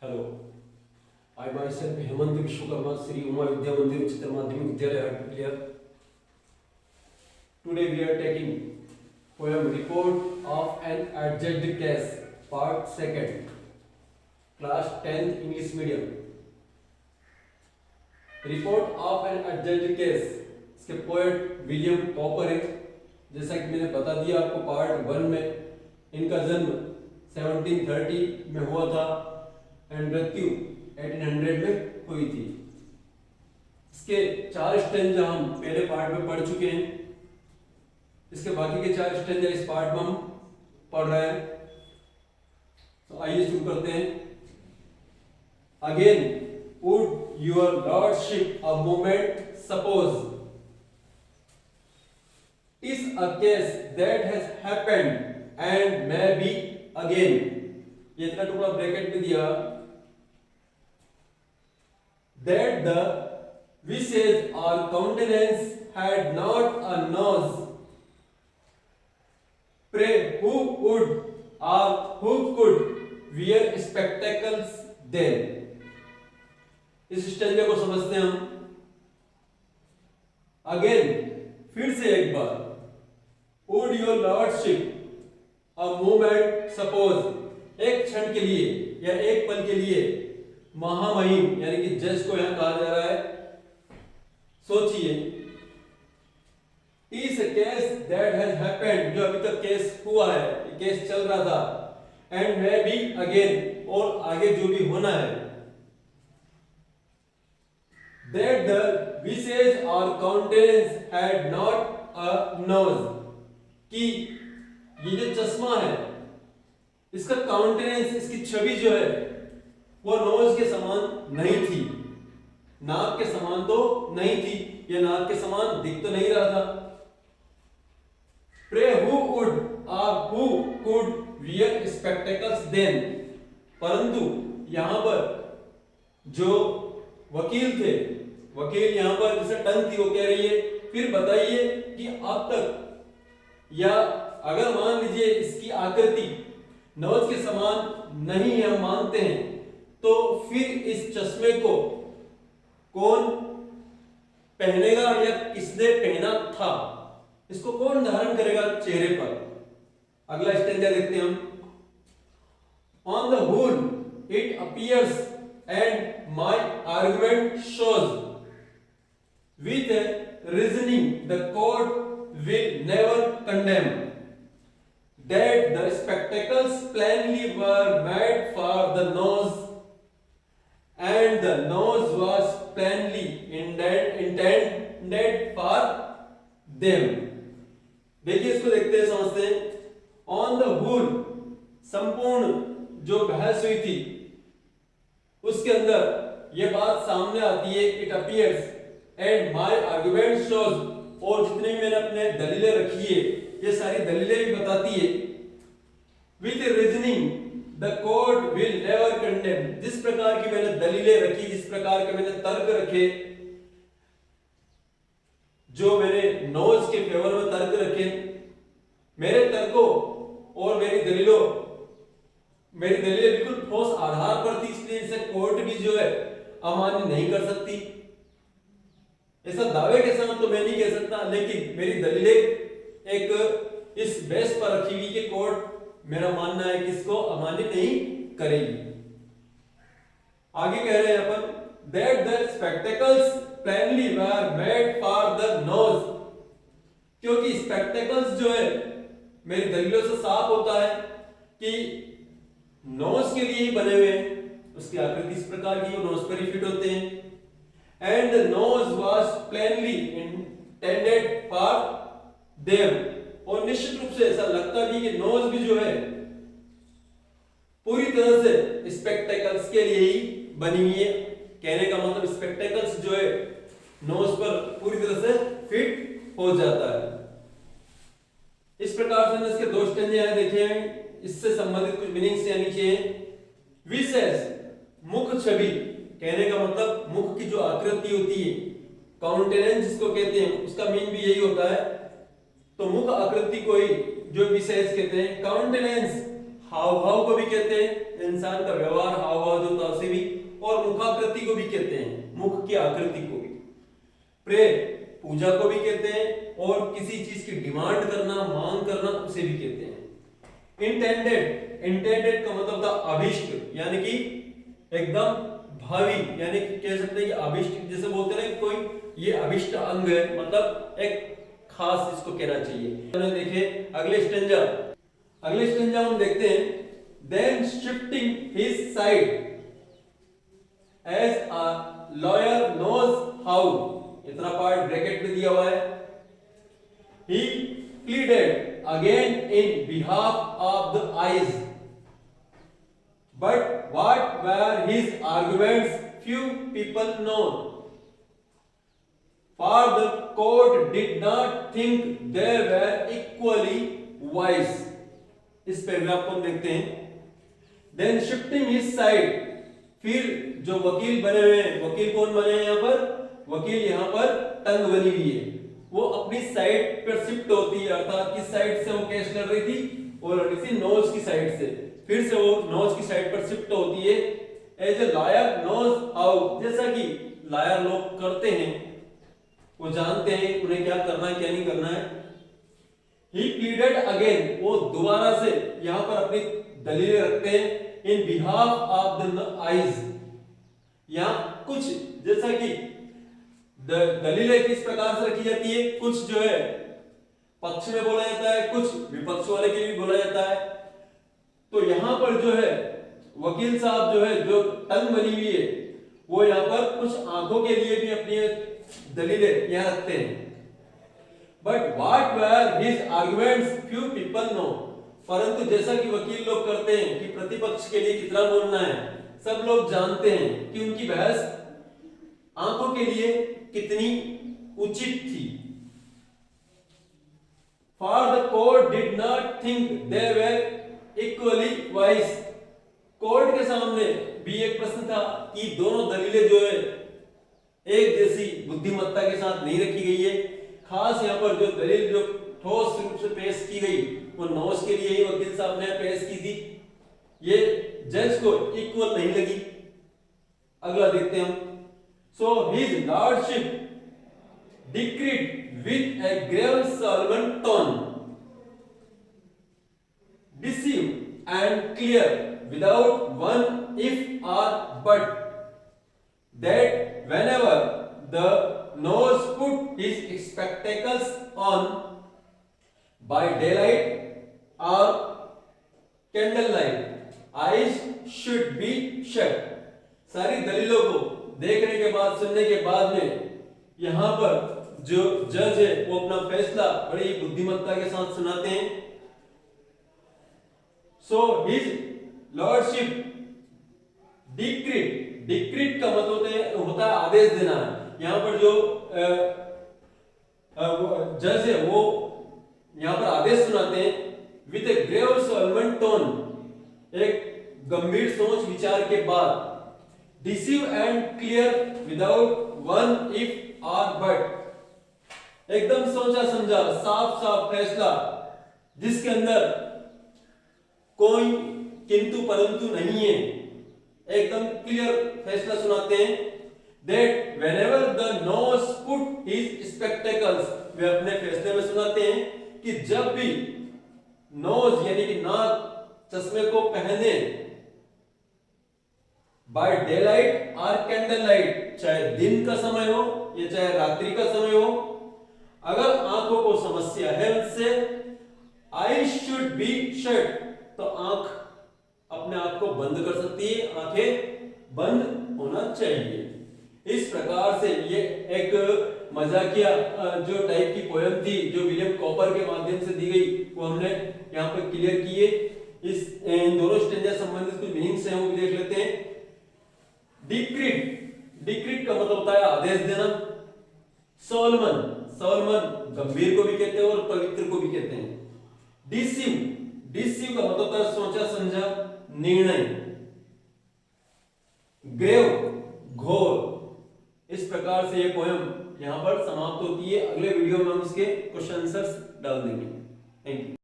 Hello, I myself Hemant Vishwakarma, Sri Uma Vidya Mandir Uच्चतर Madhyamik Vidyalaya Hartpur. Today we are taking poem Report of an Adjudged Case, Part 2nd, Class 10th English Medium. Report of an Adjudged Case, इसके poet William copper है। जैसा कि मैंने बता दिया आपको part 1 में, इनका जन्म 1730 में हुआ था एंड मृत्यु 1800 में हुई थी। इसके 4 स्टेंजा हम पहले पार्ट में पढ़ चुके हैं। इसके बाकी के 4 स्टेंजा इस पार्ट में हम पढ़ रहे हैं। तो आइए शुरू करते हैं। Again would your lordship a moment suppose is a case that has happened and may be again। ये इतना टुकड़ा ब्रैकेट में दिया। That the visage or countenance had not a nose, pray who would or who could wear spectacles then। इस stanza को समझते हैं हम। अगेन फिर से एक बार, would your lordship a moment suppose, एक क्षण के लिए या एक पल के लिए, महामहिम यानी कि जज को यहां कहा जा रहा है। सोचिए, is a case that has happened, जो अभी तक केस हुआ है, केस चल रहा था, and may be again, और आगे जो भी होना है। that the visage or countenance had not a nose, कि ये जो चश्मा है इसका काउंटेनेंस, इसकी छवि जो है वो नोज के समान नहीं थी, नाक के समान तो नहीं थी, या नाक के समान दिख तो नहीं रहा था। Pray who would or who could wear spectacles then, परंतु यहां पर जो वकील थे, वकील यहां पर जैसे टंग थी वो कह रही है, फिर बताइए कि अब तक, या अगर मान लीजिए इसकी आकृति नोज के समान नहीं है, हम मानते हैं, तो फिर इस चश्मे को कौन पहनेगा या किसने पहना था, इसको कौन धारण करेगा चेहरे पर। अगला स्टेंजा देखते हैं हम। On the whole it appears and my argument shows with reasoning the court will never condemn that the spectacles plainly were made for the nose and the nose was plainly intended for them। देखिए इसको देखते हैं, समझते हैं। on the whole, संपूर्ण जो बहस हुई थी उसके अंदर ये बात सामने आती है, it appears and my argument shows, और जितने भी मैंने अपने दलीलें रखी है ये सारी दलीलें भी बताती है। With reasoning the court will never condemn, जिस प्रकार की मैंने दलीलें रखी, जिस प्रकार के मैंने तर्क रखे, जो मैंने नोज के फेवर में तर्क रखे, मेरे तर्कों और मेरी दलीलें बिल्कुल ठोस आधार पर थी, इसलिए इसे कोर्ट भी जो है अमान्य नहीं कर सकती। ऐसा दावे के साथ तो मैं नहीं कह सकता, लेकिन मेरी दलीलें एक इस बेस पर रखी हुई कि कोर्ट, मेरा मानना है कि इसको अमान्य नहीं करेगी। आगे कह रहे हैं अपन, that the spectacles plainly were made for the nose, क्योंकि स्पेक्टेकल्स जो है मेरी दलीलों से साफ होता है कि नोज के लिए ही बने हुए हैं, उसकी आकृति इस प्रकार की, वो नोज पर ही फिट होते हैं। And the nose was plainly intended for them, और निश्चित रूप से ऐसा लगता भी कि नोज भी जो है पूरी तरह से स्पेक्टेकल्स के लिए ही बनी हुई है। कहने का मतलब स्पेक्टेकल्स जो है नोज पर पूरी तरह से फिट हो जाता है। इस प्रकार से इसके 2 स्टेंजे यहां देखे हैं, इससे संबंधित कुछ मीनिंग्स यहाँ नीचे हैं। विशेष मुख छवि, कहने का मतलब मुख की जो आकृति होती है, काउंटेनेंस जिसको कहते हैं, उसका मीन भी यही होता है। तो मुख आकृति को ही जो विशेष कहते हैं। काउंटेनेंस हाव भाव को भी कहते हैं, इंसान का व्यवहार हाव भाव जो होता है उसे भी, और मुखाकृति को भी कहते हैं, मुख की आकृति को भी। प्रे पूजा को भी कहते हैं, और किसी चीज की डिमांड करना, मांग करना, उसे भी कहते हैं। इंटेंडेड, इंटेंडेड का मतलब था अभिष्ट, यानी कि एकदम भावी, यानी कि कह सकते हैं कि अभिष्ट, जैसे बोलते हैं कोई ये अभिष्ट अंग है, मतलब एक खास इसको कहना चाहिए। तो देखिए अगले स्टेंजा, अगले स्टेंजा हम देखते हैं, then shifting his side as a lawyer knows how, इतना पार्ट ब्रैकेट में दिया हुआ है। He pleaded again in behalf of the eyes, but what were his arguments few people know, for the court did not think they were equally wise। इस paragraph को हम देखते हैं। Then shifting his side, फिर जो वकील बने हुए हैं, वकील कौन बने हैं यहाँ पर? वकील यहाँ पर टंग बनी हुई है, वो अपनी साइड पर शिफ्ट होती है, अर्थात किस साइड से वो केस लड़ रही थी, वो लड़ रही थी नोज की साइड से, फिर से वो नोज की साइड पर शिफ्ट होती है। As a lawyer knows how, जैसा कि लॉयर लोग करते हैं, वो जानते हैं उन्हें क्या करना है क्या नहीं करना है। ही प्लीडेड अगेन, वो दोबारा से यहाँ पर अपनी दलीलें रखते हैं, इन बिहाफ ऑफ द आइज, यहाँ कुछ जैसा कि दलीलें किस प्रकार से रखी जाती है, कुछ जो है पक्ष में बोला जाता है, कुछ विपक्ष वाले के लिए बोला जाता है। तो यहां पर जो है वकील साहब जो है, जो टंग बनी हुई है, वो यहाँ पर कुछ आंखों के लिए भी अपनी दलीलें यहाँ रखते हैं। But what were his arguments few people know, परंतु जैसा कि वकील लोग करते हैं कि प्रतिपक्ष के लिए कितना बोलना है, सब लोग जानते हैं कि उनकी बहस आंखों के लिए कितनी उचित थी। For the court did not think they were equally wise, court के सामने भी एक प्रश्न था कि दोनों दलीलें जो है एक जैसी बुद्धिमत्ता के साथ नहीं रखी गई है। खास यहाँ पर जो दलील जो ठोस रूप से पेश की गई, वो नोज के लिए ही वकील साहब ने पेश की थी, ये जज को इक्वल नहीं लगी। अगला देखते हैं हम। So his lordship decreed with a grave solemn tone, decisive and clear, without one if or but, that whenever the nose put his spectacles on by daylight or candlelight, eyes should be shut। सारी दलीलों को देखने के बाद, सुनने के बाद में यहां पर जो जज है वो अपना फैसला बड़ी बुद्धिमत्ता के साथ सुनाते हैं। So his lordship decreed, decreed का मतलब होता है आदेश देना। यहां पर जो जज है वो यहां पर आदेश सुनाते हैं with a grave solemn tone, एक गंभीर सोच विचार के बाद, decisive and clear without one if or but, एकदम सोचा समझा साफ साफ फैसला जिसके अंदर कोई किंतु परंतु नहीं है, एकदम क्लियर फैसला सुनाते हैं। that whenever the nose put his spectacles, वे अपने फैसले में सुनाते हैं कि जब भी नोज यानी कि नाक चश्मे को पहने, बाय डे लाइट और कैंडल लाइट, चाहे दिन का समय हो या चाहे रात्रि का समय हो, अगर आंखों को समस्या है उससे, आई शुड बी शट, तो आंख अपने आप को बंद कर सकती है, आंखें बंद होना चाहिए। इस प्रकार से ये एक मजाकिया जो टाइप की पोयम थी जो विलियम कॉपर के माध्यम से दी गई, वो हमने यहाँ पर क्लियर की है। इन दोनों स्टेंजा संबंधित कुछ मीनिंग्स हैं वो भी देख लेते हैं। डिक्रीड, डिक्रीड का मतलब होता है आदेश देना। सोलमन, सोलमन गंभीर को भी कहते हैं और पवित्र को भी कहते हैं। डिसीव, डिसीव का मतलब होता है सोचा समझा निर्णय। ग्रेव, घोर। इस प्रकार से ये पोयम यहाँ पर समाप्त होती है। अगले वीडियो में हम इसके क्वेश्चन आंसर्स डाल देंगे। Thank you.